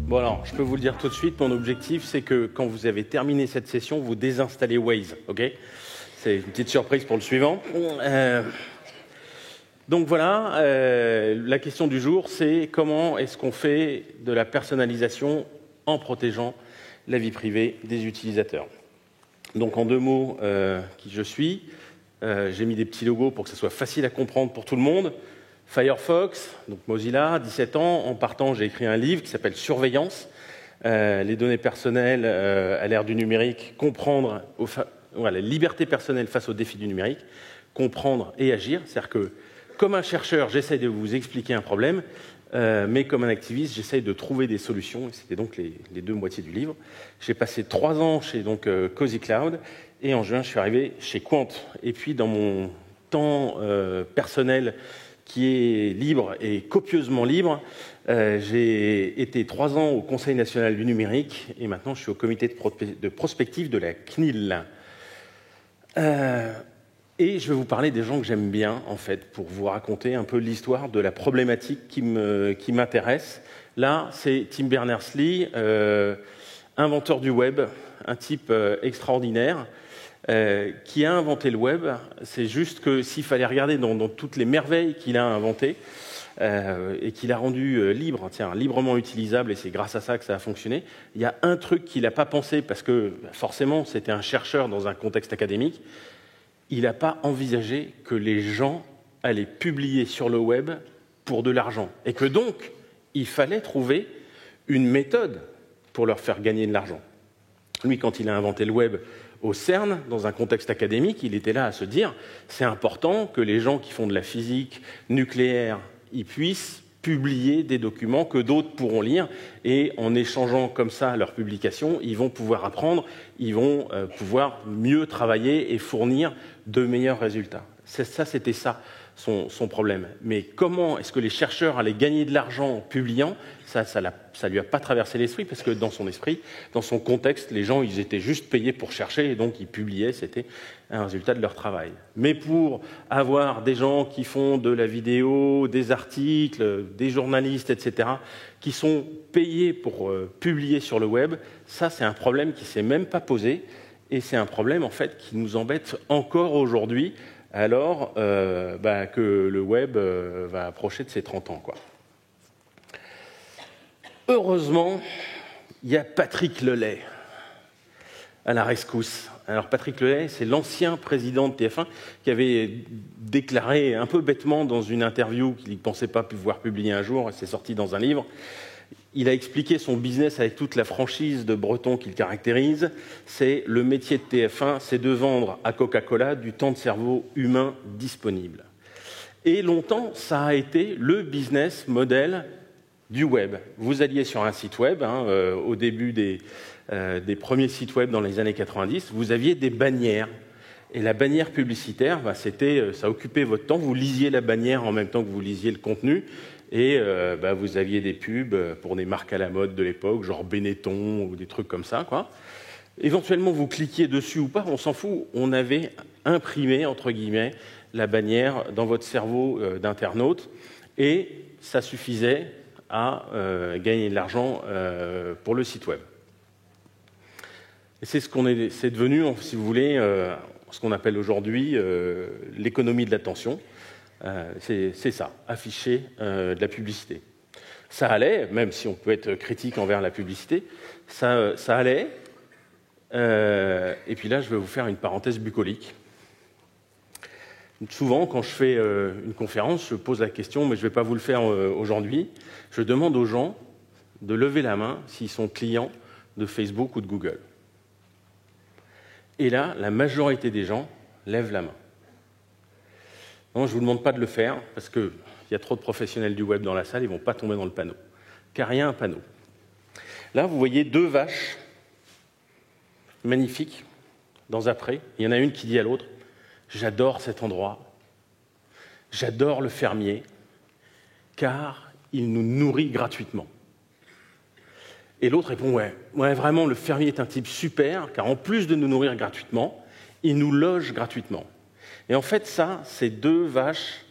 Bon alors, je peux vous le dire tout de suite, mon objectif, c'est que quand vous avez terminé cette session, vous désinstallez Waze, ok? C'est une petite surprise pour le suivant. Donc voilà, la question du jour, c'est comment est-ce qu'on fait de la personnalisation en protégeant la vie privée des utilisateurs. Donc en deux mots, qui je suis, j'ai mis des petits logos pour que ce soit facile à comprendre pour tout le monde. Firefox, donc Mozilla, 17 ans. En partant, j'ai écrit un livre qui s'appelle Surveillance, les données personnelles à l'ère du numérique, comprendre la liberté personnelle face aux défis du numérique, comprendre et agir. C'est-à-dire que, comme un chercheur, j'essaye de vous expliquer un problème, mais comme un activiste, j'essaye de trouver des solutions. C'était donc les deux moitiés du livre. J'ai passé 3 ans chez Cozy Cloud, et en juin, je suis arrivé chez Quant. Et puis, dans mon temps personnel, qui est libre et copieusement libre. J'ai été 3 ans au Conseil national du numérique et maintenant je suis au comité de prospective de la CNIL. Et je vais vous parler des gens que j'aime bien, en fait, pour vous raconter un peu l'histoire de la problématique qui m'intéresse. Là, c'est Tim Berners-Lee, inventeur du web, un type extraordinaire, qui a inventé le web. C'est juste que s'il fallait regarder dans toutes les merveilles qu'il a inventées et qu'il a rendu librement utilisable, et c'est grâce à ça que ça a fonctionné, il y a un truc qu'il n'a pas pensé, parce que forcément c'était un chercheur dans un contexte académique, il n'a pas envisagé que les gens allaient publier sur le web pour de l'argent, et que donc il fallait trouver une méthode pour leur faire gagner de l'argent. Lui, quand il a inventé le web au CERN, dans un contexte académique, il était là à se dire « c'est important que les gens qui font de la physique nucléaire, ils puissent publier des documents que d'autres pourront lire, et en échangeant comme ça leurs publications, ils vont pouvoir apprendre, ils vont pouvoir mieux travailler et fournir de meilleurs résultats. » C'était ça son problème. Mais comment est-ce que les chercheurs allaient gagner de l'argent en publiant ? Ça lui a pas traversé l'esprit, parce que dans son esprit, dans son contexte, les gens, ils étaient juste payés pour chercher, et donc ils publiaient, c'était un résultat de leur travail. Mais pour avoir des gens qui font de la vidéo, des articles, des journalistes, etc., qui sont payés pour publier sur le web, ça, c'est un problème qui ne s'est même pas posé, et c'est un problème, en fait, qui nous embête encore aujourd'hui, alors que le web va approcher de ses 30 ans, quoi. Heureusement, il y a Patrick Lelay à la rescousse. Alors Patrick Lelay, c'est l'ancien président de TF1 qui avait déclaré un peu bêtement dans une interview qu'il ne pensait pas pouvoir publier un jour, et c'est sorti dans un livre. Il a expliqué son business avec toute la franchise de Breton qu'il caractérise. C'est le métier de TF1, c'est de vendre à Coca-Cola du temps de cerveau humain disponible. Et longtemps, ça a été le business model du web. Vous alliez sur un site web, au début des premiers sites web dans les années 90, vous aviez des bannières. Et la bannière publicitaire, ça occupait votre temps. Vous lisiez la bannière en même temps que vous lisiez le contenu. Et vous aviez des pubs pour des marques à la mode de l'époque, genre Benetton ou des trucs comme ça, quoi. Éventuellement, vous cliquiez dessus ou pas, on s'en fout. On avait imprimé, entre guillemets, la bannière dans votre cerveau d'internaute, et ça suffisait à gagner de l'argent pour le site web. Et c'est c'est devenu, si vous voulez, ce qu'on appelle aujourd'hui l'économie de l'attention. C'est ça, afficher de la publicité. Ça allait, même si on peut être critique envers la publicité, ça allait. Et puis là, je vais vous faire une parenthèse bucolique. Souvent, quand je fais une conférence, je pose la question, mais je ne vais pas vous le faire aujourd'hui, je demande aux gens de lever la main s'ils sont clients de Facebook ou de Google. Et là, la majorité des gens lèvent la main. Non, je ne vous demande pas de le faire, parce qu'il y a trop de professionnels du web dans la salle, ils ne vont pas tomber dans le panneau. Car il y a un panneau. Là, vous voyez 2 vaches magnifiques dans un pré. Il y en a une qui dit à l'autre « J'adore cet endroit, j'adore le fermier, car il nous nourrit gratuitement. » Et l'autre répond « Ouais, vraiment, le fermier est un type super, car en plus de nous nourrir gratuitement, il nous loge gratuitement. » Et en fait, ça, c'est 2 vaches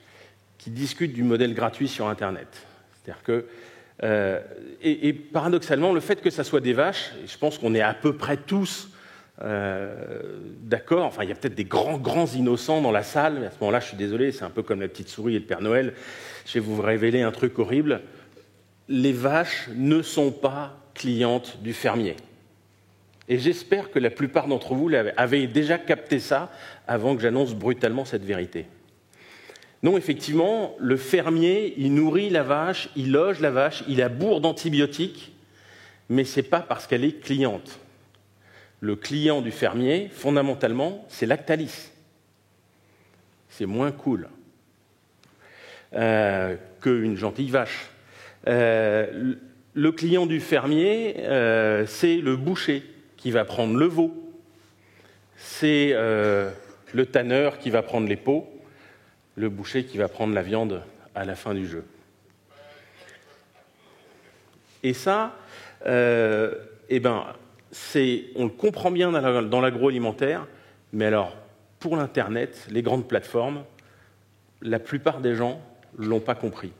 qui discutent du modèle gratuit sur Internet. C'est-à-dire que Et paradoxalement, le fait que ça soit des vaches, et je pense qu'on est à peu près tous d'accord, enfin il y a peut-être des grands innocents dans la salle, mais à ce moment-là, je suis désolé, c'est un peu comme la petite souris et le Père Noël, je vais vous révéler un truc horrible, les vaches ne sont pas clientes du fermier. Et j'espère que la plupart d'entre vous avaient déjà capté ça avant que j'annonce brutalement cette vérité. Non, effectivement, le fermier, il nourrit la vache, il loge la vache, il la bourre d'antibiotiques, mais ce n'est pas parce qu'elle est cliente. Le client du fermier, fondamentalement, c'est Lactalis. C'est moins cool qu'une gentille vache. Le client du fermier, c'est le boucher qui va prendre le veau. C'est le tanneur qui va prendre les peaux, le boucher qui va prendre la viande à la fin du jeu. Et ça, on le comprend bien dans l'agroalimentaire, mais alors, pour l'Internet, les grandes plateformes, la plupart des gens ne l'ont pas compris.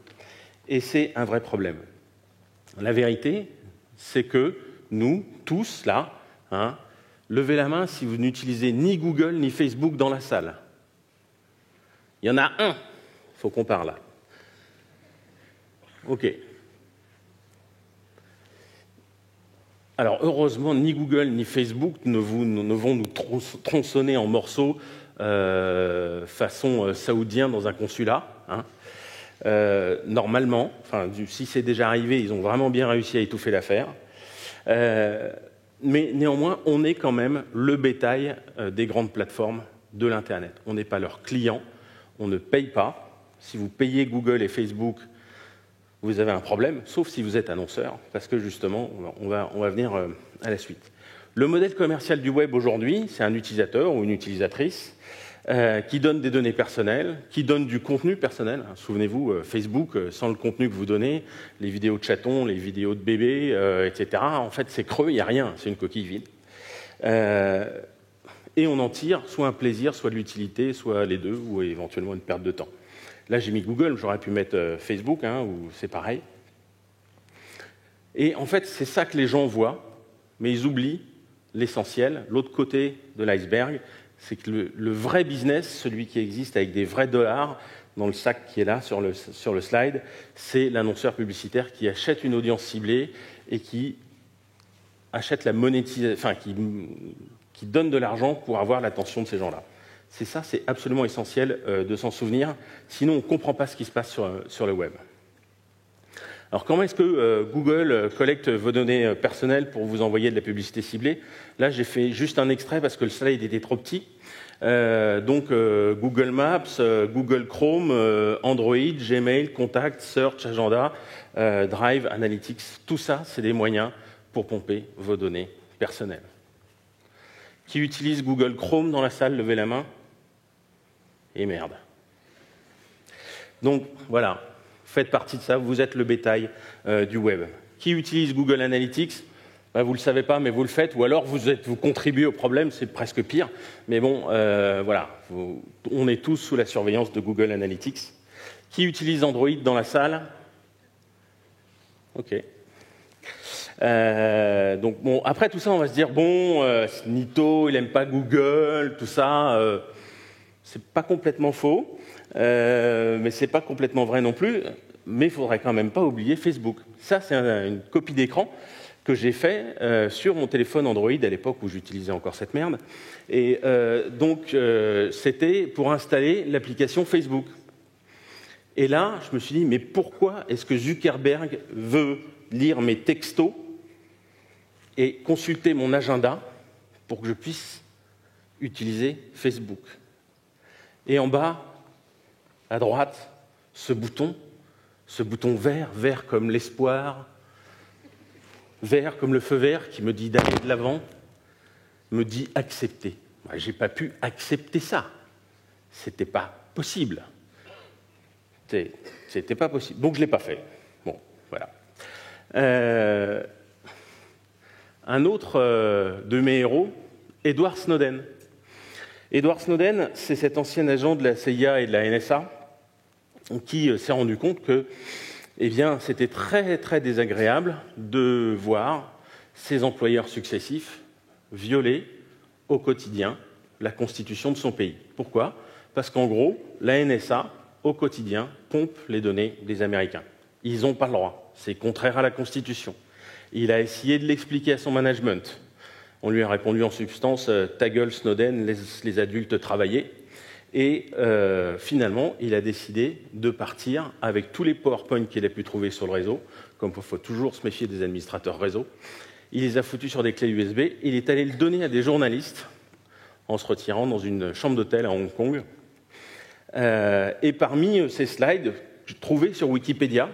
Et c'est un vrai problème. La vérité, c'est que nous, tous, là, levez la main si vous n'utilisez ni Google ni Facebook dans la salle. Il y en a un, il faut qu'on parle. OK. Alors, heureusement, ni Google ni Facebook ne vont nous tronçonner en morceaux façon saoudien dans un consulat. Normalement, si c'est déjà arrivé, ils ont vraiment bien réussi à étouffer l'affaire. Mais néanmoins, on est quand même le bétail des grandes plateformes de l'Internet. On n'est pas leurs clients, on ne paye pas. Si vous payez Google et Facebook, vous avez un problème, sauf si vous êtes annonceur, parce que justement, on va venir à la suite. Le modèle commercial du web aujourd'hui, c'est un utilisateur ou une utilisatrice qui donne des données personnelles, qui donne du contenu personnel. Souvenez-vous, Facebook, sans le contenu que vous donnez, les vidéos de chatons, les vidéos de bébés, etc., en fait, c'est creux, il n'y a rien, c'est une coquille vide. Et on en tire soit un plaisir, soit de l'utilité, soit les deux, ou éventuellement une perte de temps. Là, j'ai mis Google, j'aurais pu mettre Facebook, où c'est pareil. Et en fait, c'est ça que les gens voient, mais ils oublient l'essentiel. L'autre côté de l'iceberg, c'est que le vrai business, celui qui existe avec des vrais dollars, dans le sac qui est là sur le slide, c'est l'annonceur publicitaire qui achète une audience ciblée et qui achète la monétisation, qui donne de l'argent pour avoir l'attention de ces gens-là. C'est ça, c'est absolument essentiel de s'en souvenir, sinon on ne comprend pas ce qui se passe sur le web. Alors comment est-ce que Google collecte vos données personnelles pour vous envoyer de la publicité ciblée? Là, j'ai fait juste un extrait parce que le slide était trop petit. Google Maps, Google Chrome, Android, Gmail, Contact, Search, Agenda, Drive, Analytics, tout ça, c'est des moyens pour pomper vos données personnelles. Qui utilise Google Chrome dans la salle? Levez la main. Et merde. Donc, voilà, faites partie de ça, vous êtes le bétail du web. Qui utilise Google Analytics? Vous ne le savez pas, mais vous le faites, ou alors vous contribuez au problème, c'est presque pire. Mais bon, voilà, on est tous sous la surveillance de Google Analytics. Qui utilise Android dans la salle? OK. Donc bon, après tout ça, on va se dire bon, Nito, il aime pas Google, tout ça, c'est pas complètement faux, mais c'est pas complètement vrai non plus. Mais il faudrait quand même pas oublier Facebook. Ça, c'est une copie d'écran que j'ai fait sur mon téléphone Android à l'époque où j'utilisais encore cette merde. Et donc, c'était pour installer l'application Facebook. Et là, je me suis dit, mais pourquoi est-ce que Zuckerberg veut lire mes textos et consulter mon agenda pour que je puisse utiliser Facebook? Et en bas, à droite, ce bouton vert, vert comme l'espoir, vert comme le feu vert qui me dit d'aller de l'avant, me dit accepter. Moi, j'ai pas pu accepter ça. C'était pas possible. C'était pas possible. Donc je l'ai pas fait. Bon, voilà. Un autre de mes héros, Edward Snowden. Edward Snowden, c'est cet ancien agent de la CIA et de la NSA qui s'est rendu compte que eh bien, c'était très, très désagréable de voir ses employeurs successifs violer au quotidien la constitution de son pays. Pourquoi? Parce qu'en gros, la NSA, au quotidien, pompe les données des Américains. Ils n'ont pas le droit. C'est contraire à la Constitution. Il a essayé de l'expliquer à son management. On lui a répondu en substance « Ta gueule, Snowden, laisse les adultes travailler ». Et finalement, il a décidé de partir avec tous les PowerPoint qu'il a pu trouver sur le réseau, comme il faut toujours se méfier des administrateurs réseau. Il les a foutus sur des clés USB. Il est allé le donner à des journalistes en se retirant dans une chambre d'hôtel à Hong Kong. Et parmi ces slides trouvés sur Wikipédia,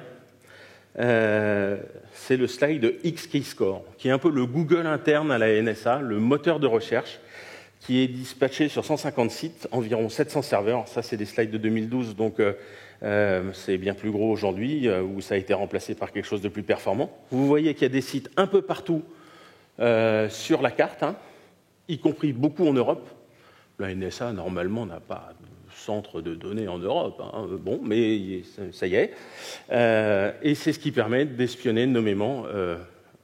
c'est le slide de XKeyscore, qui est un peu le Google interne à la NSA, le moteur de recherche, qui est dispatché sur 150 sites, environ 700 serveurs. Ça, c'est des slides de 2012, donc c'est bien plus gros aujourd'hui, où ça a été remplacé par quelque chose de plus performant. Vous voyez qu'il y a des sites un peu partout sur la carte, hein, y compris beaucoup en Europe. La NSA, normalement, n'a pas de centre de données en Europe. Hein. Bon, mais ça y est. Et c'est ce qui permet d'espionner nommément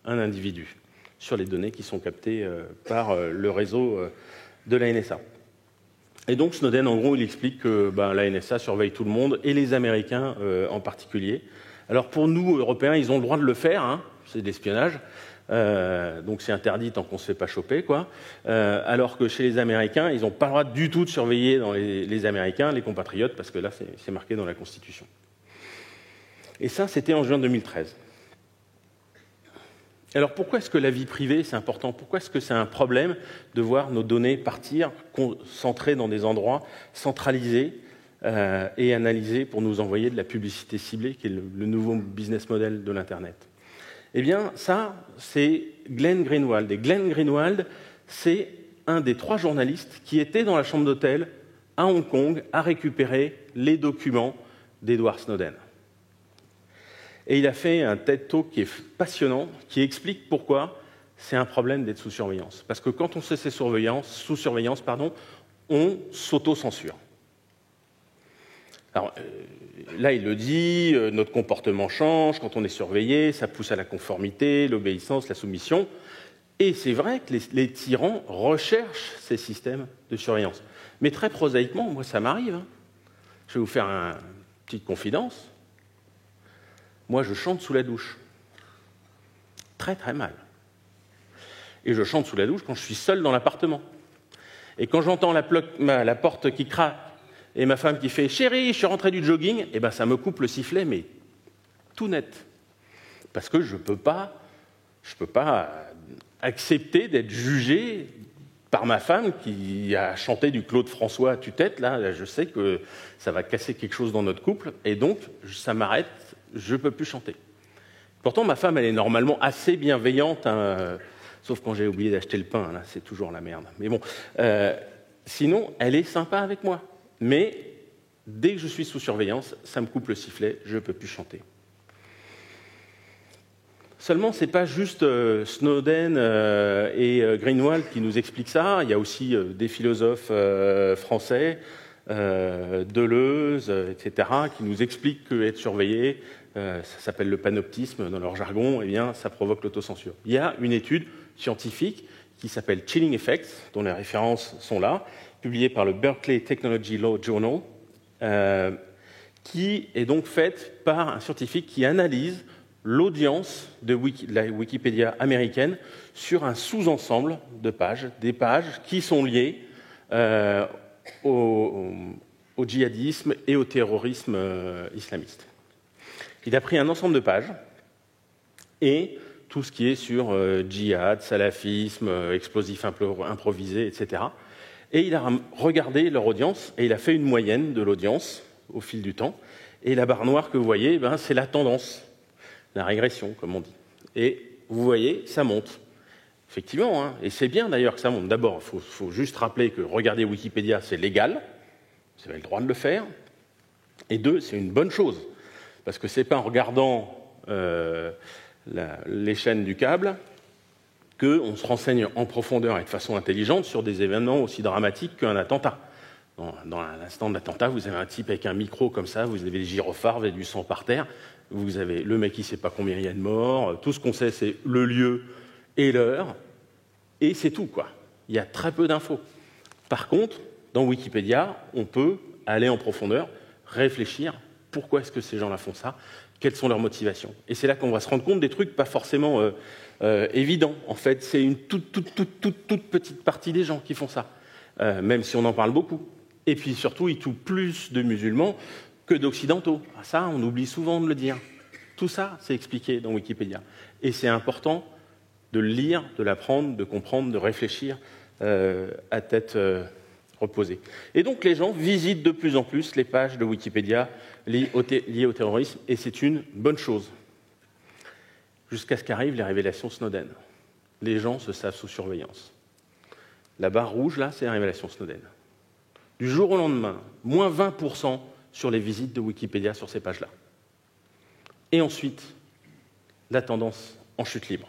un individu sur les données qui sont captées par le réseau de la NSA. Et donc Snowden, en gros, il explique que la NSA surveille tout le monde, et les Américains en particulier. Alors pour nous, Européens, ils ont le droit de le faire, hein, c'est de l'espionnage, donc c'est interdit tant qu'on ne se fait pas choper, quoi. Alors que chez les Américains, ils n'ont pas le droit du tout de surveiller dans les Américains, les compatriotes, parce que là, c'est marqué dans la Constitution. Et ça, c'était en juin 2013. Alors pourquoi est-ce que la vie privée, c'est important? Pourquoi est-ce que c'est un problème de voir nos données partir, concentrées dans des endroits centralisés et analysés pour nous envoyer de la publicité ciblée, qui est le nouveau business model de l'Internet? Eh bien, ça, c'est Glenn Greenwald. Et Glenn Greenwald, c'est un des 3 journalistes qui était dans la chambre d'hôtel à Hong Kong à récupérer les documents d'Edward Snowden. Et il a fait un TED Talk qui est passionnant, qui explique pourquoi c'est un problème d'être sous surveillance. Parce que quand on sait sous surveillance, on s'auto-censure. Alors là, il le dit, notre comportement change quand on est surveillé, ça pousse à la conformité, l'obéissance, la soumission. Et c'est vrai que les tyrans recherchent ces systèmes de surveillance. Mais très prosaïquement, moi, ça m'arrive. Hein. Je vais vous faire une petite confidence. Moi, je chante sous la douche. Très, très mal. Et je chante sous la douche quand je suis seul dans l'appartement. Et quand j'entends la porte qui craque et ma femme qui fait « Chérie, je suis rentré du jogging », eh ben, ça me coupe le sifflet, mais tout net. Parce que je ne peux pas accepter d'être jugé par ma femme qui a chanté du Claude François à tue-tête. Là, je sais que ça va casser quelque chose dans notre couple, et donc ça m'arrête. Je ne peux plus chanter. Pourtant, ma femme, elle est normalement assez bienveillante, hein, sauf quand j'ai oublié d'acheter le pain, là, c'est toujours la merde. Mais bon, sinon, elle est sympa avec moi. Mais dès que je suis sous surveillance, ça me coupe le sifflet, je ne peux plus chanter. Seulement, ce n'est pas juste Snowden et Greenwald qui nous expliquent ça. Il y a aussi des philosophes français, Deleuze, etc., qui nous expliquent qu'être surveillé, ça s'appelle le panoptisme dans leur jargon, eh bien, ça provoque l'autocensure. Il y a une étude scientifique qui s'appelle Chilling Effects, dont les références sont là, publiée par le Berkeley Technology Law Journal, qui est donc faite par un scientifique qui analyse l'audience de la Wikipédia américaine sur un sous-ensemble de pages, des pages qui sont liées au djihadisme et au terrorisme islamiste. Il a pris un ensemble de pages et tout ce qui est sur djihad, salafisme, explosifs improvisés, etc. Et il a regardé leur audience et il a fait une moyenne de l'audience au fil du temps. Et la barre noire que vous voyez, c'est la tendance, la régression, comme on dit. Et vous voyez, ça monte. Effectivement, hein, et c'est bien d'ailleurs que ça monte. D'abord, il faut juste rappeler que regarder Wikipédia, c'est légal. Vous avez le droit de le faire. Et 2, c'est une bonne chose. Parce que ce n'est pas en regardant les chaînes du câble qu'on se renseigne en profondeur et de façon intelligente sur des événements aussi dramatiques qu'un attentat. Dans l'instant de l'attentat, vous avez un type avec un micro comme ça, vous avez des gyrophares, vous avez du sang par terre. Vous avez le mec qui ne sait pas combien il y a de morts. Tout ce qu'on sait, c'est le lieu et l'heure. Et c'est tout, quoi. Il y a très peu d'infos. Par contre, dans Wikipédia, on peut aller en profondeur, réfléchir. Pourquoi est-ce que ces gens-là font ça? Quelles sont leurs motivations? Et c'est là qu'on va se rendre compte des trucs pas forcément évidents. En fait, c'est une toute petite partie des gens qui font ça, même si on en parle beaucoup. Et puis surtout, ils tuent plus de musulmans que d'occidentaux. Ah, ça, on oublie souvent de le dire. Tout ça, c'est expliqué dans Wikipédia. Et c'est important de le lire, de l'apprendre, de comprendre, de réfléchir à tête reposée. Et donc les gens visitent de plus en plus les pages de Wikipédia liées au terrorisme, et c'est une bonne chose. Jusqu'à ce qu'arrivent les révélations Snowden. Les gens se savent sous surveillance. La barre rouge, là, c'est la révélation Snowden. Du jour au lendemain, moins 20% sur les visites de Wikipédia sur ces pages-là. Et ensuite, la tendance en chute libre.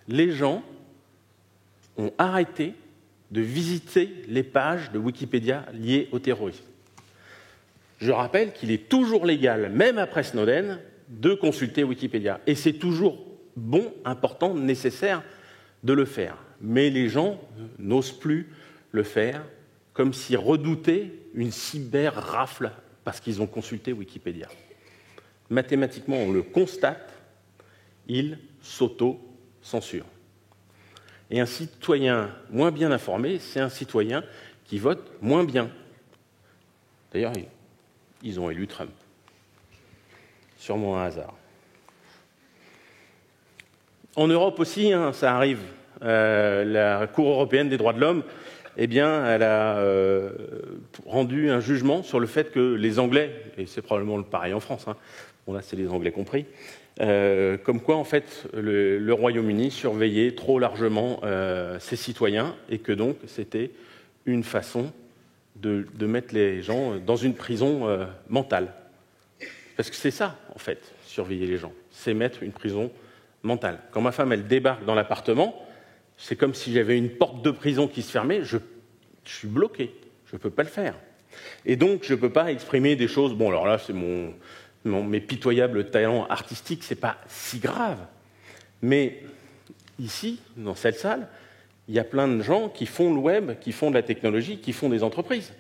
Les gens ont arrêté de visiter les pages de Wikipédia liées au terrorisme. Je rappelle qu'il est toujours légal, même après Snowden, de consulter Wikipédia. Et c'est toujours bon, important, nécessaire de le faire. Mais les gens n'osent plus le faire, comme s'ils redoutaient une cyber-rafle parce qu'ils ont consulté Wikipédia. Mathématiquement, on le constate, ils s'auto-censurent. Et un citoyen moins bien informé, c'est un citoyen qui vote moins bien. D'ailleurs, ils ont élu Trump. Sûrement un hasard. En Europe aussi, ça arrive. La Cour européenne des droits de l'homme, eh bien, elle a rendu un jugement sur le fait que les Anglais, et c'est probablement le pareil en France, bon là c'est les Anglais compris, comme quoi en fait le Royaume-Uni surveillait trop largement ses citoyens et que donc c'était une façon de mettre les gens dans une prison mentale. Parce que c'est ça, en fait, surveiller les gens, c'est mettre une prison mentale. Quand ma femme, elle débarque dans l'appartement, c'est comme si j'avais une porte de prison qui se fermait, je suis bloqué, je ne peux pas le faire. Et donc, je ne peux pas exprimer des choses, bon alors là, c'est mes pitoyables talents artistiques, ce n'est pas si grave. Mais ici, dans cette salle, il y a plein de gens qui font le web, qui font de la technologie, qui font des entreprises.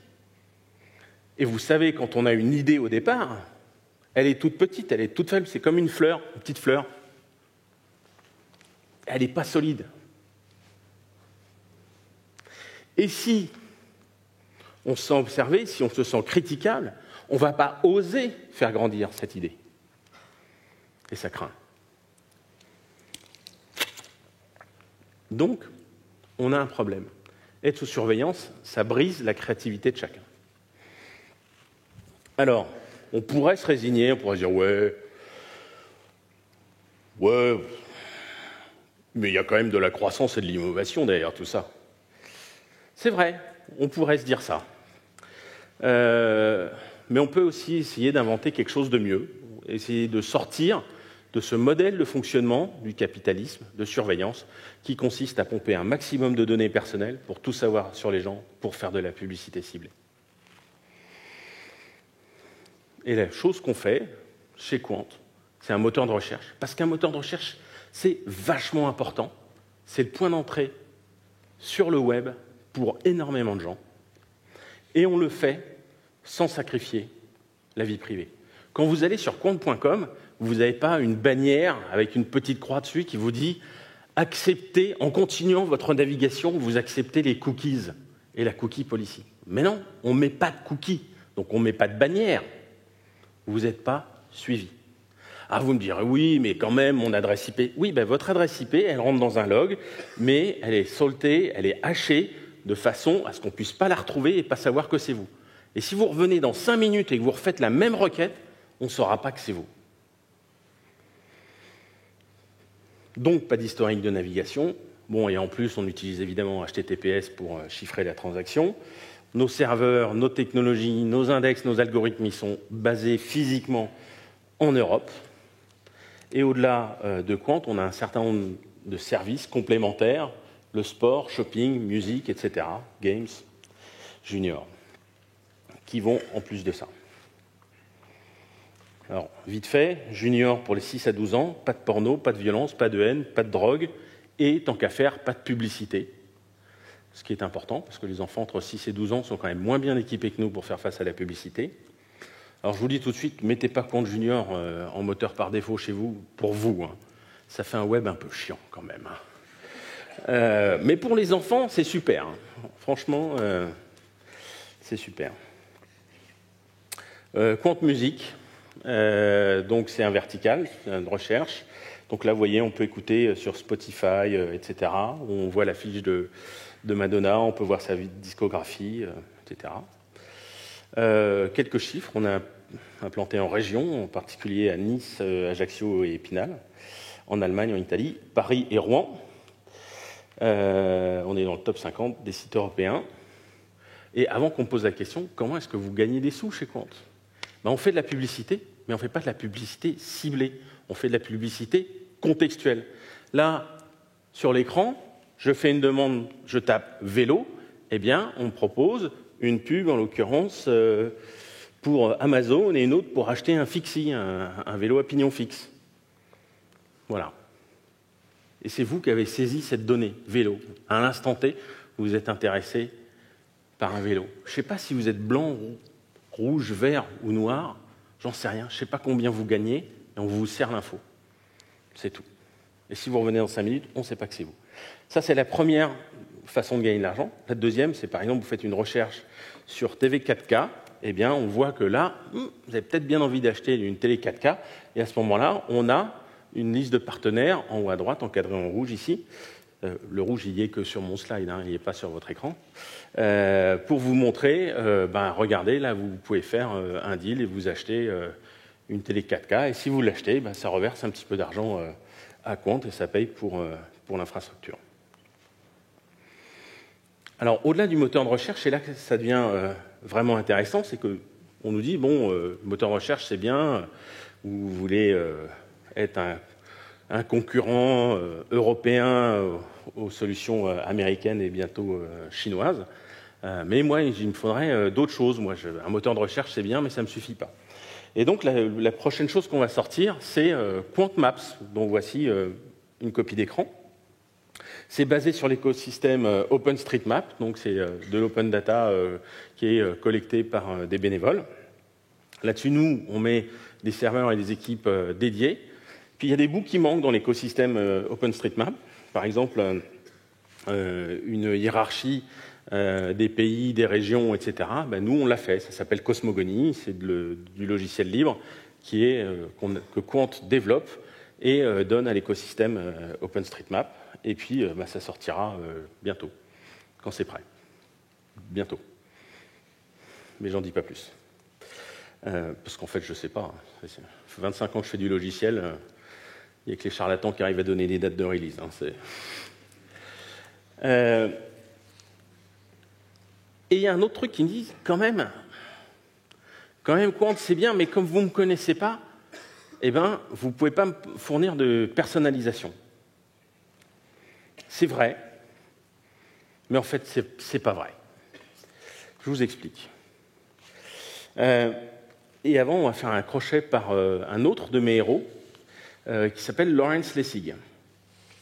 Et vous savez, quand on a une idée au départ, elle est toute petite, elle est toute faible, c'est comme une fleur, une petite fleur. Elle n'est pas solide. Et si on se sent observé, si on se sent critiquable, on ne va pas oser faire grandir cette idée. Et ça craint. Donc, on a un problème. Être sous surveillance, ça brise la créativité de chacun. Alors, on pourrait se résigner, on pourrait se dire ouais, mais il y a quand même de la croissance et de l'innovation derrière tout ça. C'est vrai, on pourrait se dire ça. Mais on peut aussi essayer d'inventer quelque chose de mieux, essayer de sortir de ce modèle de fonctionnement du capitalisme, de surveillance, qui consiste à pomper un maximum de données personnelles pour tout savoir sur les gens, pour faire de la publicité ciblée. Et la chose qu'on fait chez Qwant, c'est un moteur de recherche. Parce qu'un moteur de recherche, c'est vachement important. C'est le point d'entrée sur le web pour énormément de gens. Et on le fait sans sacrifier la vie privée. Quand vous allez sur Qwant.com, vous n'avez pas une bannière avec une petite croix dessus qui vous dit « Acceptez, en continuant votre navigation, vous acceptez les cookies et la cookie policy ». Mais non, on ne met pas de cookies, donc on ne met pas de bannière. Vous n'êtes pas suivi. Ah, vous me direz, oui, mais quand même, mon adresse IP. Oui, ben, votre adresse IP, elle rentre dans un log, mais elle est saltée, elle est hachée, de façon à ce qu'on ne puisse pas la retrouver et pas savoir que c'est vous. Et si vous revenez dans 5 minutes et que vous refaites la même requête, on ne saura pas que c'est vous. Donc, pas d'historique de navigation. Bon, et en plus, on utilise évidemment HTTPS pour chiffrer la transaction. Nos serveurs, nos technologies, nos index, nos algorithmes, ils sont basés physiquement en Europe. Et au-delà de Qwant, on a un certain nombre de services complémentaires, le sport, shopping, musique, etc., games, junior, qui vont en plus de ça. Alors, vite fait, junior pour les 6 à 12 ans, pas de porno, pas de violence, pas de haine, pas de drogue, et tant qu'à faire, pas de publicité. Ce qui est important, parce que les enfants entre 6 et 12 ans sont quand même moins bien équipés que nous pour faire face à la publicité. Alors je vous dis tout de suite, mettez pas compte junior en moteur par défaut chez vous, pour vous. Hein. Ça fait un web un peu chiant quand même. Hein. Mais pour les enfants, c'est super. Hein. Franchement, c'est super. Compte musique, donc c'est un vertical, c'est une recherche. Donc là, vous voyez, on peut écouter sur Spotify, etc. On voit la fiche de Madonna, on peut voir sa discographie, etc. Quelques chiffres, on a implanté en région, en particulier à Nice, Ajaccio et Épinal, en Allemagne, en Italie, Paris et Rouen. On est dans le top 50 des sites européens. Et avant qu'on pose la question, comment est-ce que vous gagnez des sous chez Quant? On fait de la publicité, mais on ne fait pas de la publicité ciblée. On fait de la publicité contextuelle. Là, sur l'écran, je fais une demande, je tape vélo, eh bien, on me propose une pub, en l'occurrence, pour Amazon et une autre pour acheter un fixie, un vélo à pignon fixe. Voilà. Et c'est vous qui avez saisi cette donnée, vélo. À l'instant T, vous êtes intéressé par un vélo. Je ne sais pas si vous êtes blanc, rouge, vert ou noir, j'en sais rien. Je ne sais pas combien vous gagnez, et on vous sert l'info. C'est tout. Et si vous revenez dans 5 minutes, on ne sait pas que c'est vous. Ça, c'est la première façon de gagner de l'argent. La deuxième, c'est par exemple, vous faites une recherche sur TV 4K, eh bien, on voit que là, vous avez peut-être bien envie d'acheter une télé 4K, et à ce moment-là, on a une liste de partenaires en haut à droite, encadrée en rouge ici. Le rouge, il n'y est que sur mon slide, hein, il n'y est pas sur votre écran. Pour vous montrer, regardez, là, vous pouvez faire un deal et vous achetez une télé 4K, et si vous l'achetez, ça reverse un petit peu d'argent à compte et ça paye pour l'infrastructure. Alors, au-delà du moteur de recherche, c'est là que ça devient vraiment intéressant, c'est qu'on nous dit, bon, le moteur de recherche, c'est bien, vous voulez être un concurrent européen aux solutions américaines et bientôt chinoises, mais moi, il me faudrait d'autres choses. Moi, un moteur de recherche, c'est bien, mais ça ne me suffit pas. Et donc, la prochaine chose qu'on va sortir, c'est Quant Maps, dont voici une copie d'écran. C'est basé sur l'écosystème OpenStreetMap, donc c'est de l'open data qui est collecté par des bénévoles. Là-dessus, nous, on met des serveurs et des équipes dédiées. Puis il y a des bouts qui manquent dans l'écosystème OpenStreetMap. Par exemple, une hiérarchie des pays, des régions, etc. Nous, on l'a fait. Ça s'appelle Cosmogonie. C'est du logiciel libre que Quant développe et donne à l'écosystème OpenStreetMap. Et puis, ça sortira bientôt, quand c'est prêt. Bientôt. Mais j'en dis pas plus. Parce qu'en fait, je ne sais pas. Ça fait 25 ans que je fais du logiciel. Il n'y a que les charlatans qui arrivent à donner des dates de release. Et il y a un autre truc qui me dit, quand même, Quant, c'est bien, mais comme vous ne me connaissez pas, vous ne pouvez pas me fournir de personnalisation. C'est vrai, mais en fait, c'est pas vrai. Je vous explique. Et avant, on va faire un crochet par un autre de mes héros, qui s'appelle Lawrence Lessig.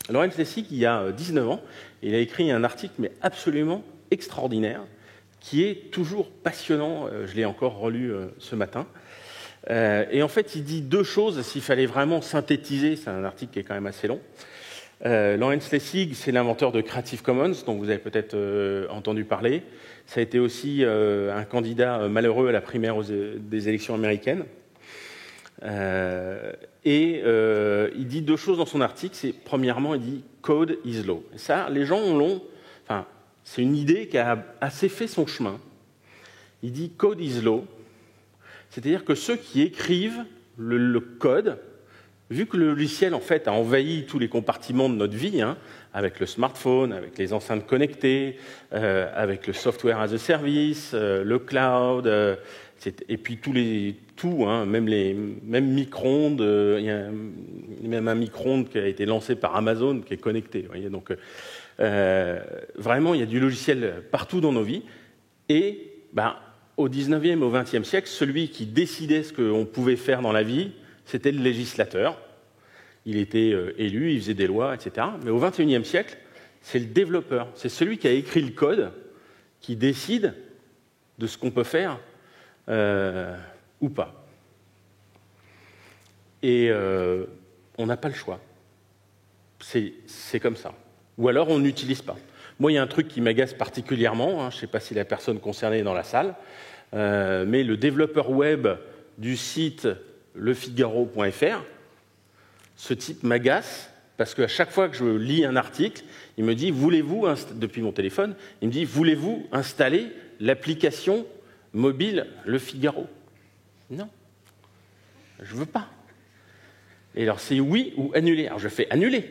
Lawrence Lessig, il y a 19 ans, il a écrit un article mais absolument extraordinaire, qui est toujours passionnant, je l'ai encore relu ce matin. Et en fait, il dit deux choses, s'il fallait vraiment synthétiser, c'est un article qui est quand même assez long. Lawrence Lessig, c'est l'inventeur de Creative Commons, dont vous avez peut-être entendu parler. Ça a été aussi un candidat malheureux à la primaire des élections américaines. Il dit deux choses dans son article. Premièrement, il dit « Code is law ». Et ça, les gens l'ont... Enfin, c'est une idée qui a assez fait son chemin. Il dit « Code is law », c'est-à-dire que ceux qui écrivent le code, vu que le logiciel en fait a envahi tous les compartiments de notre vie, avec le smartphone, avec les enceintes connectées, avec le software as a service, le cloud, et puis même micro-ondes, il y a même un micro-ondes qui a été lancé par Amazon qui est connecté. Vous voyez, donc vraiment il y a du logiciel partout dans nos vies, et au 19e, au 20e siècle, celui qui décidait ce qu'on pouvait faire dans la vie, c'était le législateur. Il était élu, il faisait des lois, etc. Mais au 21e siècle, c'est le développeur. C'est celui qui a écrit le code qui décide de ce qu'on peut faire ou pas. Et on n'a pas le choix. C'est comme ça. Ou alors on n'utilise pas. Moi, il y a un truc qui m'agace particulièrement, je ne sais pas si la personne concernée est dans la salle, mais le développeur web du site lefigaro.fr, ce type m'agace parce qu'à chaque fois que je lis un article, il me dit, depuis mon téléphone, il me dit, voulez-vous installer l'application mobile Le Figaro? Non, je ne veux pas. Et alors c'est oui ou annuler. Alors je fais annuler.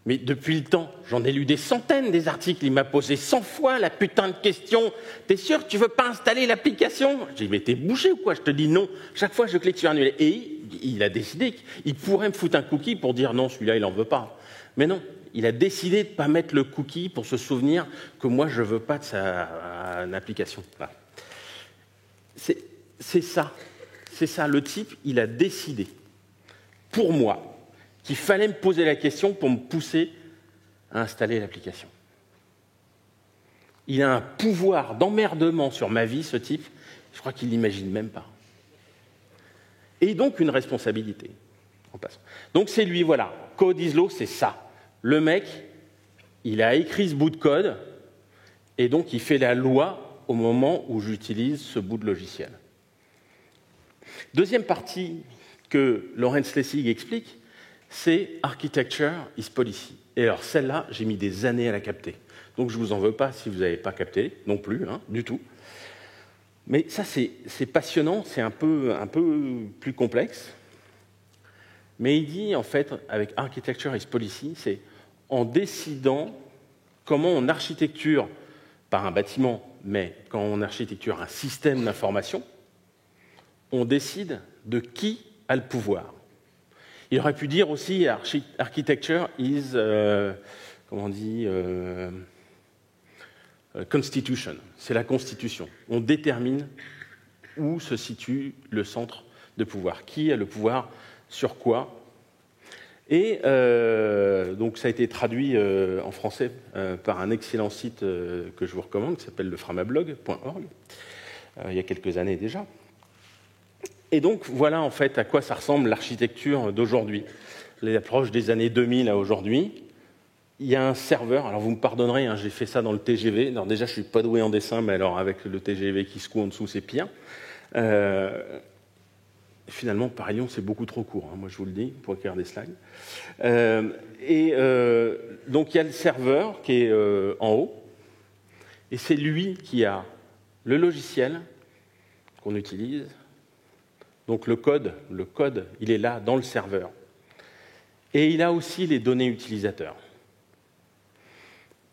Mais depuis le temps, j'en ai lu des centaines des articles. Il m'a posé 100 fois la putain de question. T'es sûr que tu veux pas installer l'application? J'ai dit, mais t'es bouché ou quoi? Je te dis non. Chaque fois, je clique sur annuler. Et il a décidé qu'il pourrait me foutre un cookie pour dire non, celui-là, il n'en veut pas. Mais non, il a décidé de ne pas mettre le cookie pour se souvenir que moi, je ne veux pas de sa application. Voilà. C'est ça. C'est ça. Le type, il a décidé, pour moi, qu'il fallait me poser la question pour me pousser à installer l'application. Il a un pouvoir d'emmerdement sur ma vie, ce type, je crois qu'il ne l'imagine même pas. Et donc une responsabilité, en passant. Donc c'est lui, voilà, Code is Law, c'est ça. Le mec, il a écrit ce bout de code, et donc il fait la loi au moment où j'utilise ce bout de logiciel. Deuxième partie que Lawrence Lessig explique, c'est « Architecture is policy ». Et alors, celle-là, j'ai mis des années à la capter. Donc, je ne vous en veux pas si vous n'avez pas capté, non plus, du tout. Mais ça, c'est passionnant, c'est un peu plus complexe. Mais il dit, en fait, avec « Architecture is policy », c'est en décidant comment on architecture, pas un bâtiment, mais quand on architecture un système d'information, on décide de qui a le pouvoir. Il aurait pu dire aussi architecture is, comment on dit, constitution. C'est la constitution. On détermine où se situe le centre de pouvoir. Qui a le pouvoir sur quoi? Et donc ça a été traduit en français par un excellent site que je vous recommande, qui s'appelle leframablog.org, il y a quelques années déjà. Et donc, voilà en fait à quoi ça ressemble l'architecture d'aujourd'hui. Les approches des années 2000 à aujourd'hui, il y a un serveur, alors vous me pardonnerez, j'ai fait ça dans le TGV, alors déjà je ne suis pas doué en dessin, mais alors avec le TGV qui secoue en dessous, c'est pire. Finalement, par Lyon, c'est beaucoup trop court, moi je vous le dis, pour écrire des slides. Donc il y a le serveur qui est en haut, et c'est lui qui a le logiciel qu'on utilise. Donc le code, il est là, dans le serveur. Et il a aussi les données utilisateurs.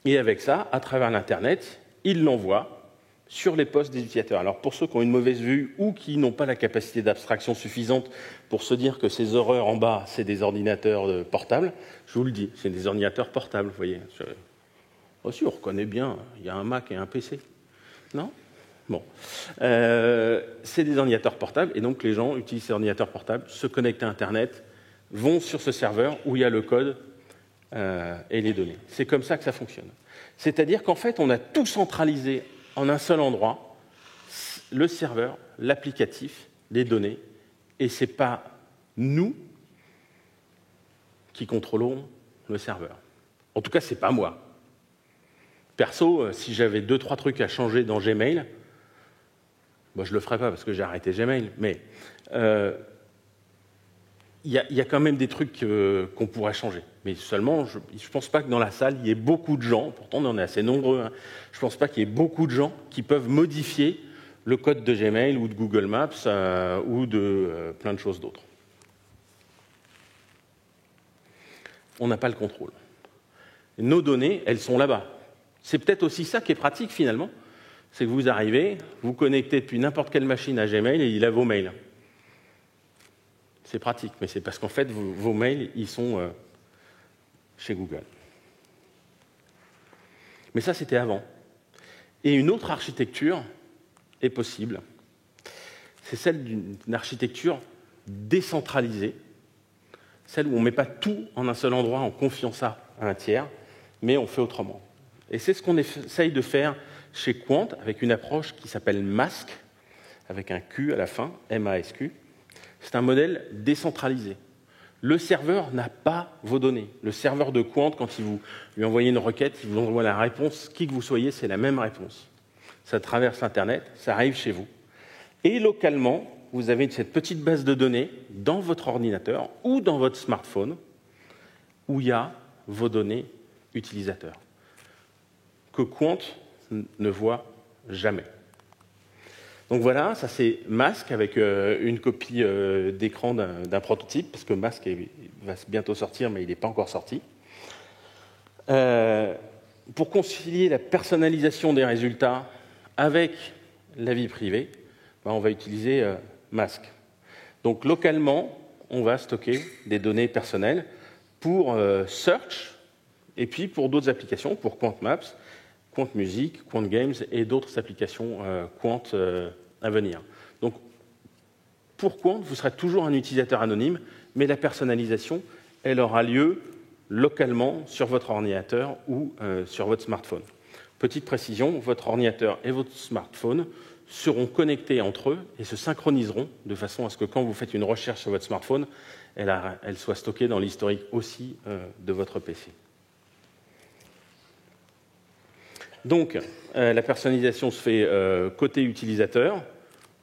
Et avec ça, à travers l'Internet, il l'envoie sur les postes des utilisateurs. Alors pour ceux qui ont une mauvaise vue ou qui n'ont pas la capacité d'abstraction suffisante pour se dire que ces horreurs en bas, c'est des ordinateurs portables, je vous le dis, c'est des ordinateurs portables, vous voyez. Aussi, on reconnaît bien, il y a un Mac et un PC. Non ? Bon, c'est des ordinateurs portables, et donc les gens utilisent ces ordinateurs portables, se connectent à Internet, vont sur ce serveur où il y a le code et les données. C'est comme ça que ça fonctionne. C'est-à-dire qu'en fait, on a tout centralisé en un seul endroit, le serveur, l'applicatif, les données, et ce n'est pas nous qui contrôlons le serveur. En tout cas, ce n'est pas moi. Perso, si j'avais 2-3 trucs à changer dans Gmail, je ne le ferai pas parce que j'ai arrêté Gmail, mais il y a quand même des trucs qu'on pourrait changer. Mais seulement, je ne pense pas que dans la salle, il y ait beaucoup de gens, pourtant on en est assez nombreux, je ne pense pas qu'il y ait beaucoup de gens qui peuvent modifier le code de Gmail ou de Google Maps ou de plein de choses d'autres. On n'a pas le contrôle. Nos données, elles sont là-bas. C'est peut-être aussi ça qui est pratique finalement. C'est que vous arrivez, vous connectez depuis n'importe quelle machine à Gmail et il a vos mails. C'est pratique, mais c'est parce qu'en fait, vos mails, ils sont chez Google. Mais ça, c'était avant. Et une autre architecture est possible, c'est celle d'une architecture décentralisée, celle où on ne met pas tout en un seul endroit en confiant ça à un tiers, mais on fait autrement. Et c'est ce qu'on essaye de faire chez Quant, avec une approche qui s'appelle MASQ, avec un Q à la fin, M-A-S-Q. C'est un modèle décentralisé. Le serveur n'a pas vos données. Le serveur de Quant, quand il vous lui envoie une requête, il vous envoie la réponse, qui que vous soyez, c'est la même réponse. Ça traverse Internet, ça arrive chez vous. Et localement, vous avez cette petite base de données dans votre ordinateur ou dans votre smartphone où il y a vos données utilisateurs que Quant ne voit jamais. Donc voilà, ça c'est MASQ avec une copie d'écran d'un prototype, parce que MASQ va bientôt sortir, mais il n'est pas encore sorti. Pour concilier la personnalisation des résultats avec la vie privée, on va utiliser MASQ. Donc localement, on va stocker des données personnelles pour Search, et puis pour d'autres applications, pour Quant Maps, Quant Music, Quant Games et d'autres applications Quant à venir. Donc, pour Quant, vous serez toujours un utilisateur anonyme, mais la personnalisation, elle aura lieu localement sur votre ordinateur ou sur votre smartphone. Petite précision, votre ordinateur et votre smartphone seront connectés entre eux et se synchroniseront de façon à ce que quand vous faites une recherche sur votre smartphone, elle soit stockée dans l'historique aussi de votre PC. Donc, la personnalisation se fait côté utilisateur.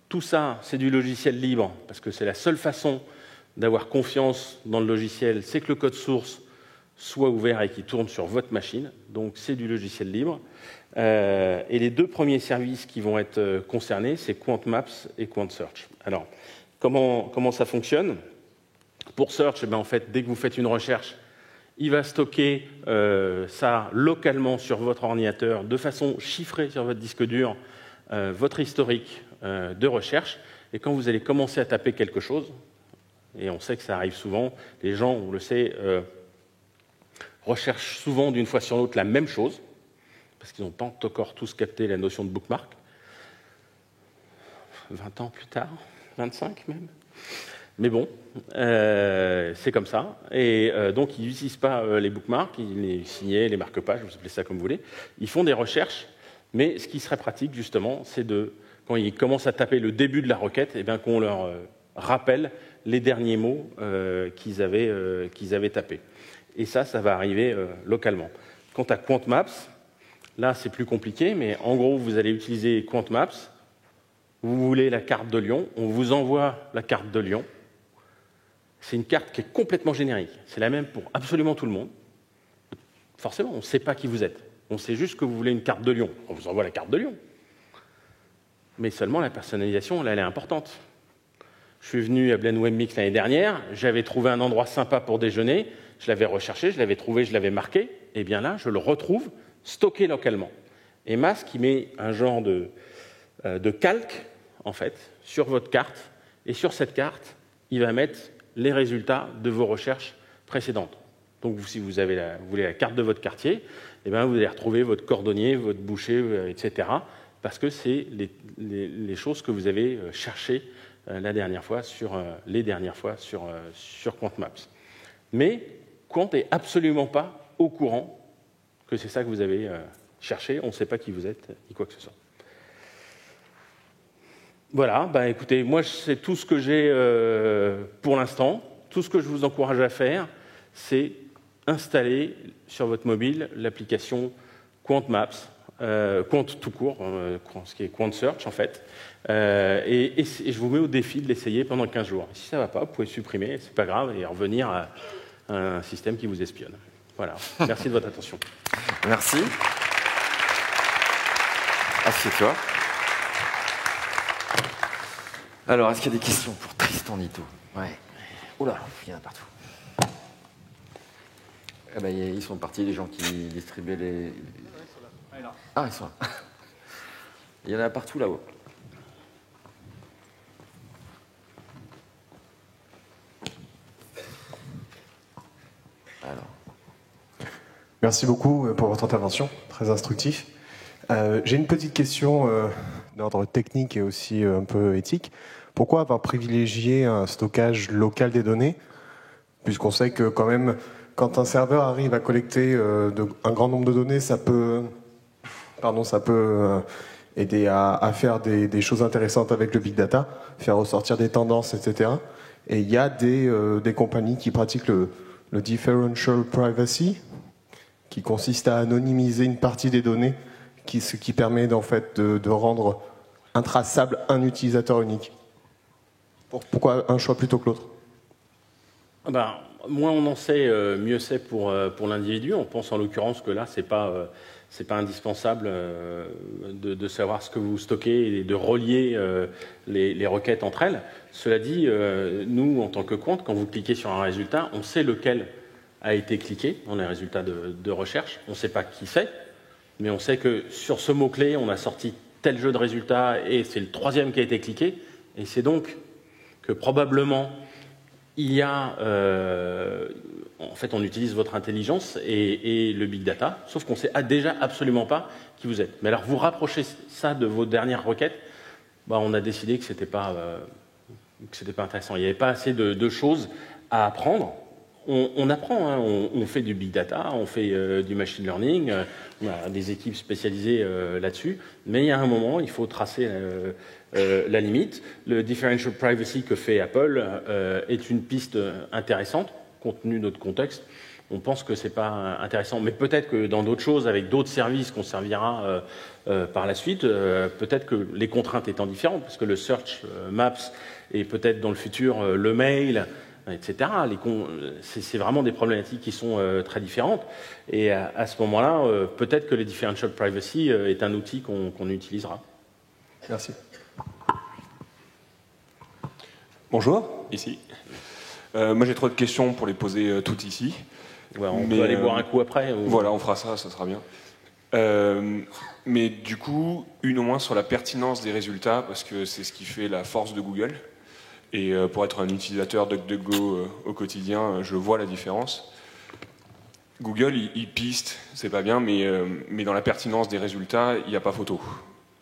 Tout ça, c'est du logiciel libre, parce que c'est la seule façon d'avoir confiance dans le logiciel, c'est que le code source soit ouvert et qu'il tourne sur votre machine. Donc, c'est du logiciel libre. Et les deux premiers services qui vont être concernés, c'est Quant Maps et Quant Search. Alors, comment ça fonctionne? Pour Search, en fait, dès que vous faites une recherche, il va stocker ça localement sur votre ordinateur, de façon chiffrée sur votre disque dur, votre historique de recherche. Et quand vous allez commencer à taper quelque chose, et on sait que ça arrive souvent, les gens, on le sait, recherchent souvent d'une fois sur l'autre la même chose, parce qu'ils n'ont pas encore tous capté la notion de bookmark. 20 ans plus tard, 25 même. Mais bon, c'est comme ça. Et donc, ils n'utilisent pas les bookmarks, ils les signent, les marquent pas, je vous appelez ça comme vous voulez. Ils font des recherches, mais ce qui serait pratique, justement, c'est quand ils commencent à taper le début de la requête, qu'on leur rappelle les derniers mots qu'ils avaient tapés. Et ça va arriver localement. Quant à Quant Maps, là, c'est plus compliqué, mais en gros, vous allez utiliser Quant Maps. Vous voulez la carte de Lyon, on vous envoie la carte de Lyon. C'est une carte qui est complètement générique. C'est la même pour absolument tout le monde. Forcément, on ne sait pas qui vous êtes. On sait juste que vous voulez une carte de Lyon. On vous envoie la carte de Lyon. Mais seulement la personnalisation, là, elle est importante. Je suis venu à Blend Web Mix l'année dernière, j'avais trouvé un endroit sympa pour déjeuner, je l'avais recherché, je l'avais trouvé, je l'avais marqué, et bien là, je le retrouve stocké localement. Et MASQ, il met un genre de calque, en fait, sur votre carte, et sur cette carte, il va mettre les résultats de vos recherches précédentes. Donc, si vous voulez la carte de votre quartier, vous allez retrouver votre cordonnier, votre boucher, etc., parce que c'est les choses que vous avez cherchées les dernières fois sur Quant Maps. Mais Quant n'est absolument pas au courant que c'est ça que vous avez cherché. On ne sait pas qui vous êtes, ni quoi que ce soit. Voilà, écoutez, moi c'est tout ce que j'ai pour l'instant. Tout ce que je vous encourage à faire, c'est installer sur votre mobile l'application Quant Maps, Quant tout court, ce qui est Quant Search en fait, et je vous mets au défi de l'essayer pendant 15 jours. Si ça ne va pas, vous pouvez supprimer, c'est pas grave, et revenir à un système qui vous espionne. Voilà, merci de votre attention. Merci. Assieds-toi. Alors, est-ce qu'il y a des questions pour Tristan Nitto? Ouais. Oula, il y en a partout. Ils sont partis, les gens qui distribuaient les... Ah, ils sont là. Il y en a partout là-haut. Alors. Merci beaucoup pour votre intervention, très instructif. J'ai une petite question ordre technique et aussi un peu éthique. Pourquoi avoir privilégié un stockage local des données, puisqu'on sait que quand même, quand un serveur arrive à collecter un grand nombre de données, ça peut aider à faire des choses intéressantes avec le big data, faire ressortir des tendances, etc. Et il y a des compagnies qui pratiquent le differential privacy, qui consiste à anonymiser une partie des données, ce qui permet en fait de rendre intraçable un utilisateur unique. Pourquoi un choix plutôt que l'autre? Moins on en sait, mieux c'est pour l'individu. On pense en l'occurrence que là, c'est pas indispensable de savoir ce que vous stockez et de relier les requêtes entre elles. Cela dit, nous, en tant que compte, quand vous cliquez sur un résultat, on sait lequel a été cliqué dans les résultats de recherche. On ne sait pas qui c'est, mais on sait que sur ce mot-clé, on a sorti tel jeu de résultats et c'est le 3e qui a été cliqué. Et c'est donc que probablement il y a, en fait, on utilise votre intelligence et le big data, sauf qu'on ne sait déjà absolument pas qui vous êtes. Mais alors, vous rapprochez ça de vos dernières requêtes, on a décidé que c'était pas intéressant. Il n'y avait pas assez de choses à apprendre. On apprend, hein, on fait du big data, on fait du machine learning, on a des équipes spécialisées là-dessus, mais il y a un moment, il faut tracer la limite. Le differential privacy que fait Apple est une piste intéressante, compte tenu de notre contexte. On pense que c'est pas intéressant, mais peut-être que dans d'autres choses, avec d'autres services qu'on servira par la suite, peut-être que les contraintes étant différentes, parce que le search maps et peut-être dans le futur le mail, etc. C'est vraiment des problématiques qui sont très différentes. Et à ce moment-là, peut-être que le differential privacy est un outil qu'on utilisera. Merci. Bonjour, ici. Moi, j'ai trop de questions pour les poser toutes ici. Ouais, on peut aller boire un coup après. Ou... Voilà, on fera ça, ça sera bien. Mais du coup, une au moins sur la pertinence des résultats, parce que c'est ce qui fait la force de Google. Et pour être un utilisateur DuckDuckGo au quotidien, je vois la différence. Google, il piste, c'est pas bien, mais dans la pertinence des résultats, il n'y a pas photo.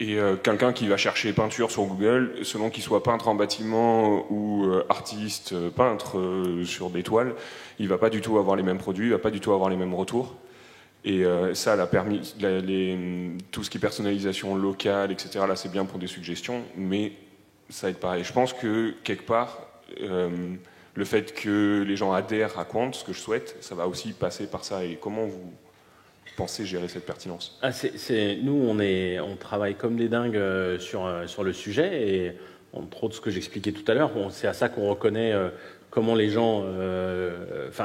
Et quelqu'un qui va chercher peinture sur Google, selon qu'il soit peintre en bâtiment ou artiste, peintre sur des toiles, il va pas du tout avoir les mêmes produits, il va pas du tout avoir les mêmes retours. Et ça, tout ce qui est personnalisation locale, etc., là c'est bien pour des suggestions, mais ça aide pareil. Je pense que quelque part, le fait que les gens adhèrent à Quant, ce que je souhaite, ça va aussi passer par ça. Et comment vous pensez gérer cette pertinence? Nous, on travaille comme des dingues sur le sujet, et entre autres ce que j'expliquais tout à l'heure, c'est à ça qu'on reconnaît comment les gens,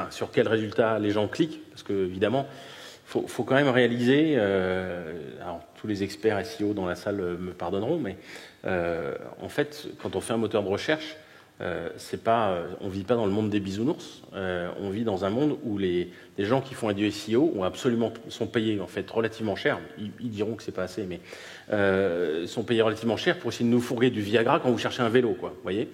sur quels résultats les gens cliquent, parce que évidemment, faut quand même réaliser, alors tous les experts SEO dans la salle me pardonneront, mais en fait, quand on fait un moteur de recherche, on vit pas dans le monde des bisounours, on vit dans un monde où les gens qui font du SEO sont payés en fait relativement cher. Ils diront que c'est pas assez, mais sont payés relativement cher pour essayer de nous fourguer du Viagra quand vous cherchez un vélo, quoi. Vous voyez.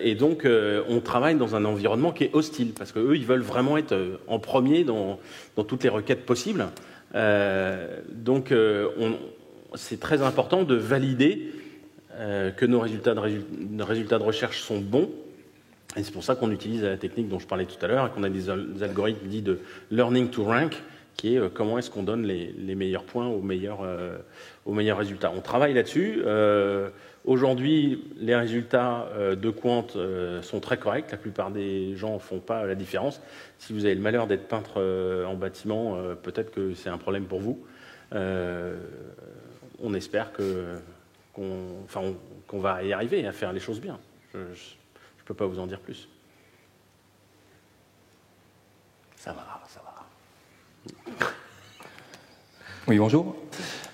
Et donc, on travaille dans un environnement qui est hostile, parce qu'eux, ils veulent vraiment être en premier dans toutes les requêtes possibles. Donc, c'est très important de valider que nos résultats de recherche sont bons. Et c'est pour ça qu'on utilise la technique dont je parlais tout à l'heure, et qu'on a des algorithmes dits de learning to rank, qui est comment est-ce qu'on donne les meilleurs points aux meilleurs résultats. On travaille là-dessus. Aujourd'hui, les résultats de Quant sont très corrects. La plupart des gens ne font pas la différence. Si vous avez le malheur d'être peintre en bâtiment, peut-être que c'est un problème pour vous. On espère qu'on va y arriver à faire les choses bien. Je ne peux pas vous en dire plus. Ça va. Oui, bonjour.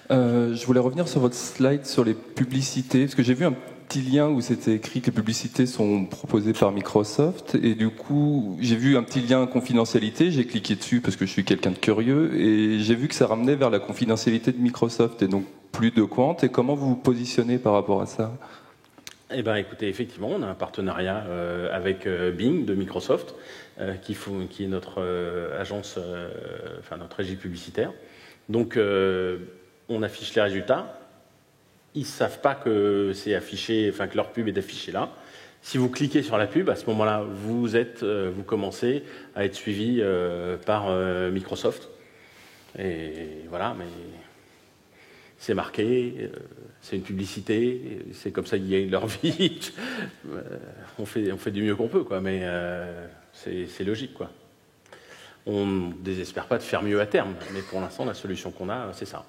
Je voulais revenir sur votre slide sur les publicités, parce que j'ai vu un petit lien où c'était écrit que les publicités sont proposées par Microsoft, et du coup, j'ai vu un petit lien confidentialité, j'ai cliqué dessus parce que je suis quelqu'un de curieux, et j'ai vu que ça ramenait vers la confidentialité de Microsoft, et donc plus de Quant. Et comment vous vous positionnez par rapport à ça? Eh bien, écoutez, effectivement, on a un partenariat avec Bing de Microsoft, qui est notre agence, notre régie publicitaire. Donc, on affiche les résultats. ils ne savent pas que c'est affiché, enfin que leur pub est affichée là. Si vous cliquez sur la pub, à ce moment-là, vous commencez à être suivi par Microsoft. Et voilà, mais c'est marqué, c'est une publicité, c'est comme ça qu'ils gagnent leur vie. On fait du mieux qu'on peut, quoi, mais c'est logique, quoi. On ne désespère pas de faire mieux à terme, mais pour l'instant, la solution qu'on a, c'est ça.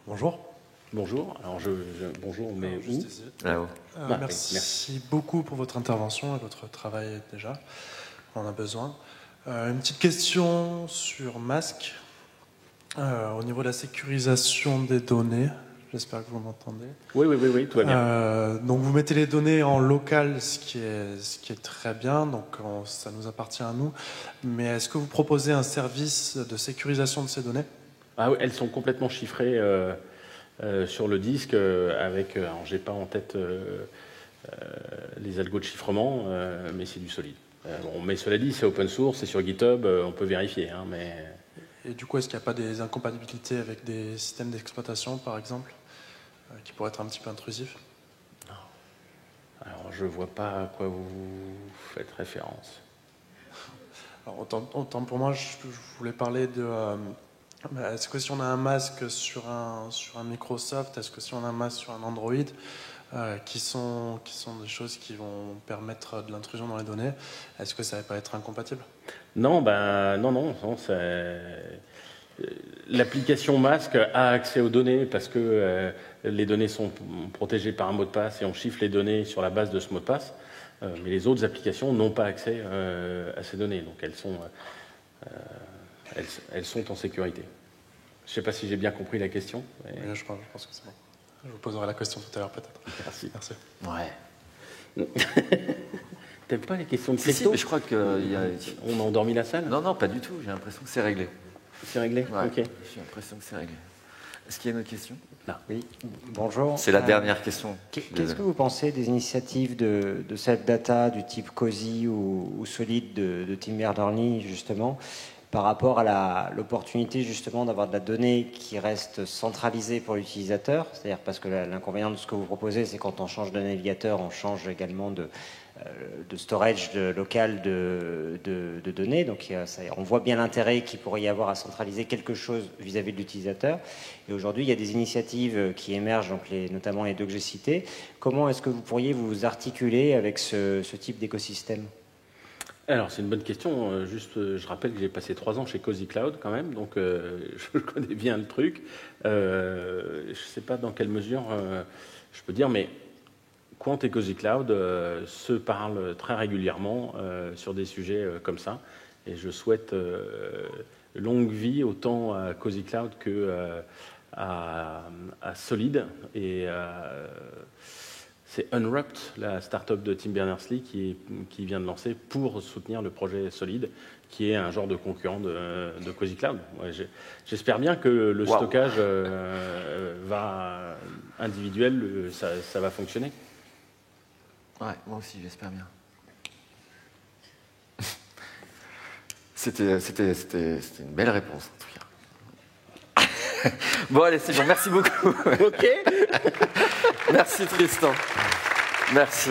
Bonjour. Bonjour. Alors, bonjour, mais où? Là-haut. Merci beaucoup pour votre intervention et votre travail déjà. On a besoin. Une petite question sur Mask. Au niveau de la sécurisation des données, j'espère que vous m'entendez. Oui, tout va bien. Donc vous mettez les données en local, ce qui est très bien, donc ça nous appartient à nous. Mais est-ce que vous proposez un service de sécurisation de ces données? Ah oui, elles sont complètement chiffrées sur le disque avec, alors j'ai pas en tête les algos de chiffrement, mais c'est du solide. Bon, mais cela dit, c'est open source, c'est sur GitHub, on peut vérifier. Hein, mais... Et du coup, est-ce qu'il n'y a pas des incompatibilités avec des systèmes d'exploitation, par exemple, qui pourraient être un petit peu intrusifs? Non. Alors, je ne vois pas à quoi vous faites référence. Alors, autant pour moi, je voulais parler de... est-ce que si on a un masque sur un Microsoft, est-ce que si on a un masque sur un Android, qui sont des choses qui vont permettre de l'intrusion dans les données, est-ce que ça ne va pas être incompatible? Non, non, l'application Mask a accès aux données parce que les données sont protégées par un mot de passe et on chiffre les données sur la base de ce mot de passe, mais les autres applications n'ont pas accès à ces données, donc elles sont en sécurité. Je ne sais pas si j'ai bien compris la question. Mais... Oui, je pense que c'est bon. Je vous poserai la question tout à l'heure peut-être. Merci. Ouais. T'aimes pas les questions de Si, mais je crois que... On a endormi la salle? Non, pas du tout. J'ai l'impression que c'est réglé. C'est réglé? Ouais, ok. J'ai l'impression que c'est réglé. Est-ce qu'il y a une autre question? Là. Oui, bonjour. C'est la dernière question. Qu'est-ce que vous pensez des initiatives de self-data du type COSI ou Solid de Tim Berners-Lee, justement, par rapport à l'opportunité justement d'avoir de la donnée qui reste centralisée pour l'utilisateur? C'est-à-dire parce que l'inconvénient de ce que vous proposez, c'est quand on change de navigateur, on change également de storage local de données. Donc on voit bien l'intérêt qu'il pourrait y avoir à centraliser quelque chose vis-à-vis de l'utilisateur. Et aujourd'hui, il y a des initiatives qui émergent, donc notamment les deux que j'ai cités. Comment est-ce que vous pourriez vous articuler avec ce type d'écosystème? Alors, c'est une bonne question. Je rappelle que j'ai passé 3 ans chez Cozy Cloud quand même, donc je connais bien le truc. Je ne sais pas dans quelle mesure je peux dire, mais Quant et Cozy Cloud se parlent très régulièrement sur des sujets comme ça. Et je souhaite longue vie autant à Cozy Cloud qu'à Solid. Et c'est Unwrapped, la start-up de Tim Berners-Lee, qui vient de lancer pour soutenir le projet Solid, qui est un genre de concurrent de Cozy Cloud. Ouais, j'espère bien que le stockage individuel, ça va fonctionner. Ouais, moi aussi, j'espère bien. C'était une belle réponse, en tout cas. Bon, allez, c'est bon. Merci beaucoup. OK. Merci, Tristan. Merci.